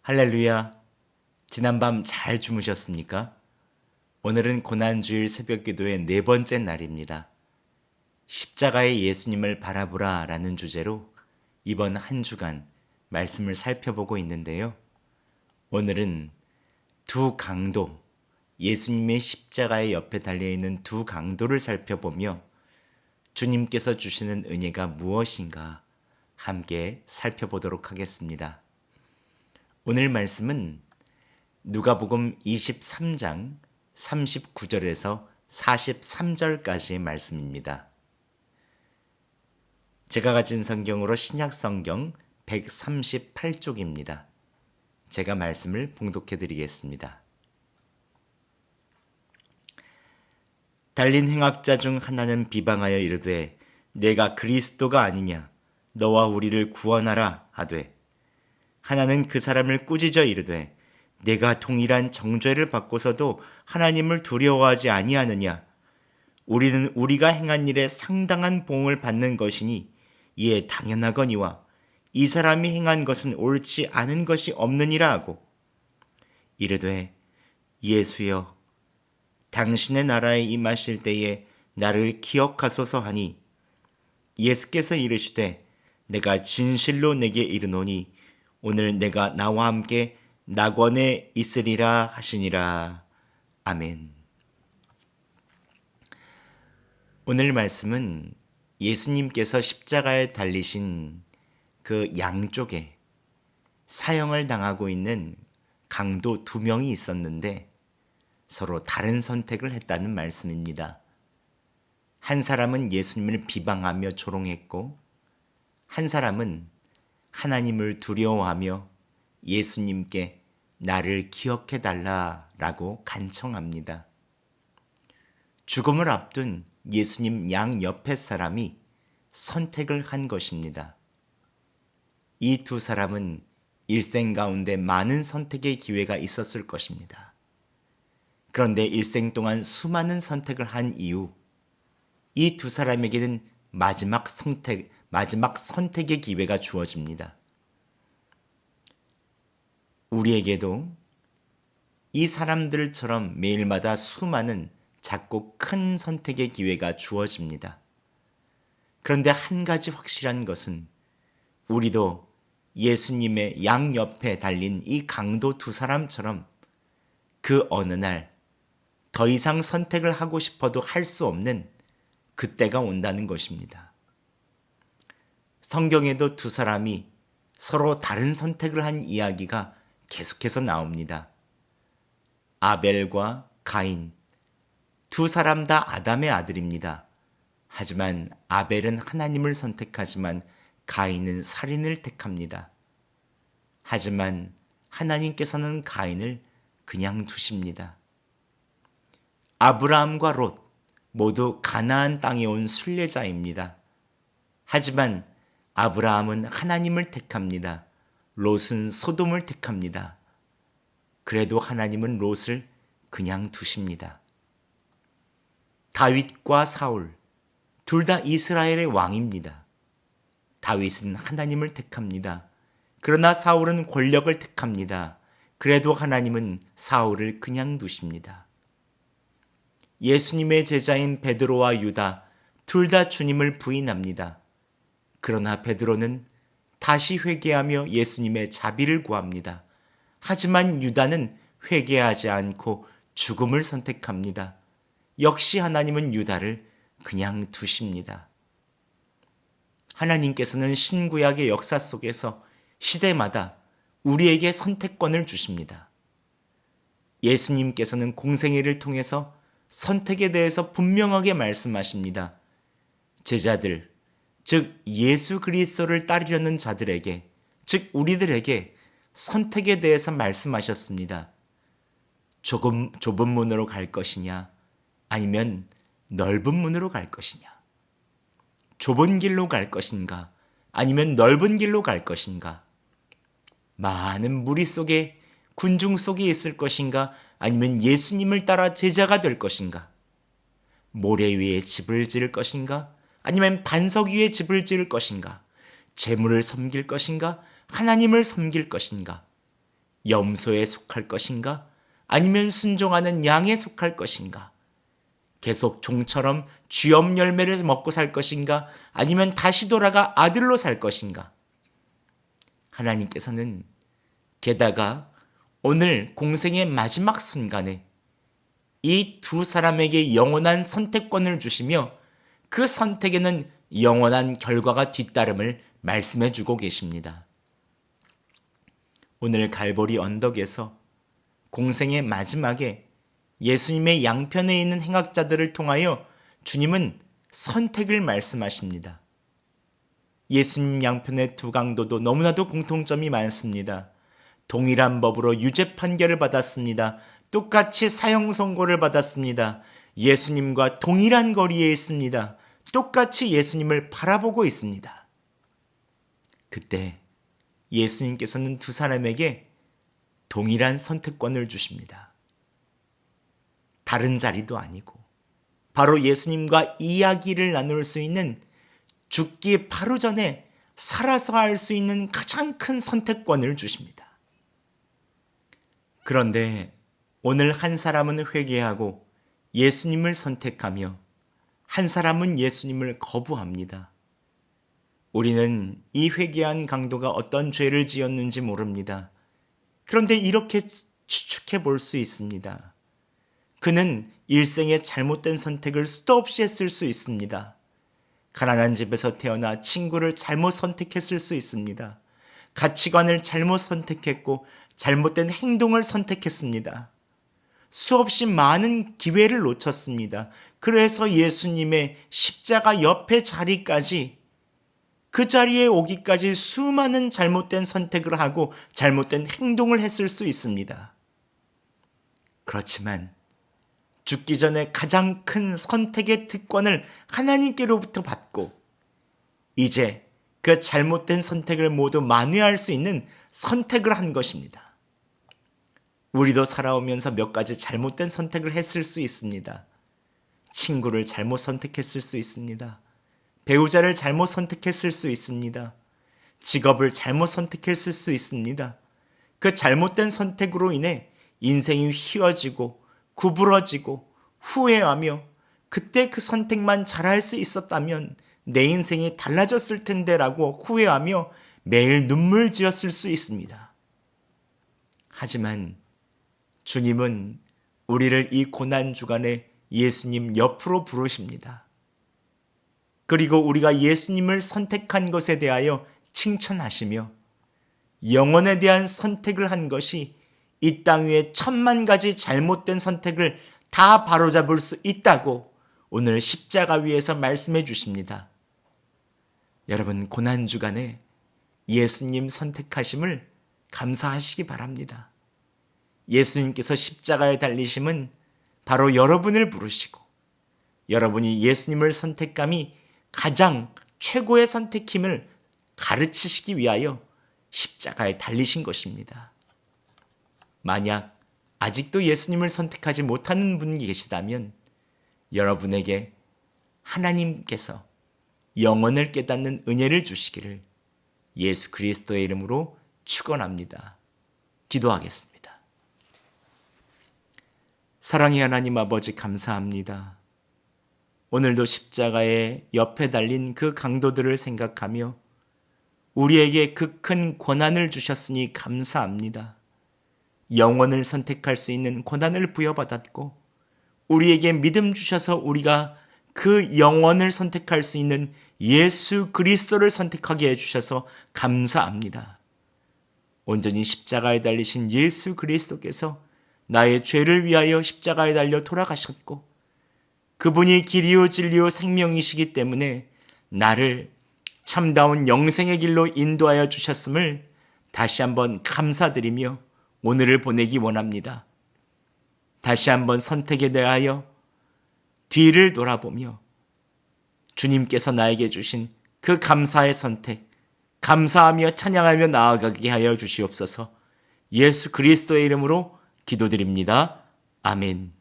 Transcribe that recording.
할렐루야. 지난밤 잘 주무셨습니까? 오늘은 고난주일 새벽기도의 네 번째 날입니다. 십자가의 예수님을 바라보라 라는 주제로 이번 한 주간 말씀을 살펴보고 있는데요. 오늘은 두 강도, 예수님의 십자가의 옆에 달려있는 두 강도를 살펴보며 주님께서 주시는 은혜가 무엇인가 함께 살펴보도록 하겠습니다. 오늘 말씀은 누가복음 23장 39절에서 43절까지의 말씀입니다. 제가 가진 성경으로 신약 성경 138쪽입니다. 제가 말씀을 봉독해 드리겠습니다. 달린 행악자 중 하나는 비방하여 이르되 내가 그리스도가 아니냐 너와 우리를 구원하라 하되 하나는 그 사람을 꾸짖어 이르되 내가 동일한 정죄를 받고서도 하나님을 두려워하지 아니하느냐 우리는 우리가 행한 일에 상당한 보응을 받는 것이니 이에 당연하거니와 이 사람이 행한 것은 옳지 않은 것이 없느니라 하고 이르되 예수여 당신의 나라에 임하실 때에 나를 기억하소서 하니 예수께서 이르시되 내가 진실로 내게 이르노니 오늘 내가 나와 함께 낙원에 있으리라 하시니라. 아멘. 오늘 말씀은 예수님께서 십자가에 달리신 그 양쪽에 사형을 당하고 있는 강도 두 명이 있었는데 서로 다른 선택을 했다는 말씀입니다. 한 사람은 예수님을 비방하며 조롱했고 한 사람은 하나님을 두려워하며 예수님께 나를 기억해 달라라고 간청합니다. 죽음을 앞둔 예수님 양 옆에 사람이 선택을 한 것입니다. 이 두 사람은 일생 가운데 많은 선택의 기회가 있었을 것입니다. 그런데 일생 동안 수많은 선택을 한 이후 이 두 사람에게는 마지막 선택의 기회가 주어집니다. 우리에게도 이 사람들처럼 매일마다 수많은 작고 큰 선택의 기회가 주어집니다. 그런데 한 가지 확실한 것은 우리도 예수님의 양옆에 달린 이 강도 두 사람처럼 그 어느 날 더 이상 선택을 하고 싶어도 할 수 없는 그때가 온다는 것입니다. 성경에도 두 사람이 서로 다른 선택을 한 이야기가 계속해서 나옵니다. 아벨과 가인, 두 사람 다 아담의 아들입니다. 하지만 아벨은 하나님을 선택하지만 가인은 살인을 택합니다. 하지만 하나님께서는 가인을 그냥 두십니다. 아브라함과 롯 모두 가나안 땅에 온 순례자입니다. 하지만 아브라함은 하나님을 택합니다. 롯은 소돔을 택합니다. 그래도 하나님은 롯을 그냥 두십니다. 다윗과 사울 둘 다 이스라엘의 왕입니다. 다윗은 하나님을 택합니다. 그러나 사울은 권력을 택합니다. 그래도 하나님은 사울을 그냥 두십니다. 예수님의 제자인 베드로와 유다 둘 다 주님을 부인합니다. 그러나 베드로는 다시 회개하며 예수님의 자비를 구합니다. 하지만 유다는 회개하지 않고 죽음을 선택합니다. 역시 하나님은 유다를 그냥 두십니다. 하나님께서는 신구약의 역사 속에서 시대마다 우리에게 선택권을 주십니다. 예수님께서는 공생애를 통해서 선택에 대해서 분명하게 말씀하십니다. 제자들, 즉 예수 그리스도를 따르려는 자들에게, 즉 우리들에게 선택에 대해서 말씀하셨습니다. 좁은 문으로 갈 것이냐, 아니면 넓은 문으로 갈 것이냐. 좁은 길로 갈 것인가, 아니면 넓은 길로 갈 것인가. 많은 무리 속에, 군중 속에 있을 것인가, 아니면 예수님을 따라 제자가 될 것인가. 모래 위에 집을 지을 것인가, 아니면 반석 위에 집을 지을 것인가. 재물을 섬길 것인가, 하나님을 섬길 것인가. 염소에 속할 것인가? 아니면 순종하는 양에 속할 것인가? 계속 종처럼 쥐엄 열매를 먹고 살 것인가? 아니면 다시 돌아가 아들로 살 것인가? 하나님께서는 게다가 오늘 공생의 마지막 순간에 이 두 사람에게 영원한 선택권을 주시며 그 선택에는 영원한 결과가 뒤따름을 말씀해 주고 계십니다. 오늘 갈보리 언덕에서 공생의 마지막에 예수님의 양편에 있는 행악자들을 통하여 주님은 선택을 말씀하십니다. 예수님 양편의 두 강도도 너무나도 공통점이 많습니다. 동일한 법으로 유죄 판결을 받았습니다. 똑같이 사형 선고를 받았습니다. 예수님과 동일한 거리에 있습니다. 똑같이 예수님을 바라보고 있습니다. 그때 예수님께서는 두 사람에게 동일한 선택권을 주십니다. 다른 자리도 아니고 바로 예수님과 이야기를 나눌 수 있는 죽기 바로 전에 살아서 할 수 있는 가장 큰 선택권을 주십니다. 그런데 오늘 한 사람은 회개하고 예수님을 선택하며 한 사람은 예수님을 거부합니다. 우리는 이 회개한 강도가 어떤 죄를 지었는지 모릅니다. 그런데 이렇게 추측해 볼 수 있습니다. 그는 일생에 잘못된 선택을 수도 없이 했을 수 있습니다. 가난한 집에서 태어나 친구를 잘못 선택했을 수 있습니다. 가치관을 잘못 선택했고 잘못된 행동을 선택했습니다. 수없이 많은 기회를 놓쳤습니다. 그래서 예수님의 십자가 옆에 자리까지 그 자리에 오기까지 수많은 잘못된 선택을 하고 잘못된 행동을 했을 수 있습니다. 그렇지만 죽기 전에 가장 큰 선택의 특권을 하나님께로부터 받고 이제 그 잘못된 선택을 모두 만회할 수 있는 선택을 한 것입니다. 우리도 살아오면서 몇 가지 잘못된 선택을 했을 수 있습니다. 친구를 잘못 선택했을 수 있습니다. 배우자를 잘못 선택했을 수 있습니다. 직업을 잘못 선택했을 수 있습니다. 그 잘못된 선택으로 인해 인생이 휘어지고 구부러지고 후회하며 그때 그 선택만 잘할 수 있었다면 내 인생이 달라졌을 텐데 라고 후회하며 매일 눈물 지었을 수 있습니다. 하지만 주님은 우리를 이 고난 주간에 예수님 옆으로 부르십니다. 그리고 우리가 예수님을 선택한 것에 대하여 칭찬하시며 영혼에 대한 선택을 한 것이 이 땅 위에 1000만 가지 잘못된 선택을 다 바로잡을 수 있다고 오늘 십자가 위에서 말씀해 주십니다. 여러분, 고난 주간에 예수님 선택하심을 감사하시기 바랍니다. 예수님께서 십자가에 달리심은 바로 여러분을 부르시고 여러분이 예수님을 선택감이 가장 최고의 선택임을 가르치시기 위하여 십자가에 달리신 것입니다. 만약 아직도 예수님을 선택하지 못하는 분이 계시다면 여러분에게 하나님께서 영혼을 깨닫는 은혜를 주시기를 예수 그리스도의 이름으로 축원합니다. 기도하겠습니다. 사랑의 하나님 아버지, 감사합니다. 오늘도 십자가의 옆에 달린 그 강도들을 생각하며 우리에게 그 큰 권한을 주셨으니 감사합니다. 영혼을 선택할 수 있는 권한을 부여받았고 우리에게 믿음 주셔서 우리가 그 영혼을 선택할 수 있는 예수 그리스도를 선택하게 해주셔서 감사합니다. 온전히 십자가에 달리신 예수 그리스도께서 나의 죄를 위하여 십자가에 달려 돌아가셨고 그분이 길이요 진리요 생명이시기 때문에 나를 참다운 영생의 길로 인도하여 주셨음을 다시 한번 감사드리며 오늘을 보내기 원합니다. 다시 한번 선택에 대하여 뒤를 돌아보며 주님께서 나에게 주신 그 감사의 선택, 감사하며 찬양하며 나아가게 하여 주시옵소서. 예수 그리스도의 이름으로 기도드립니다. 아멘.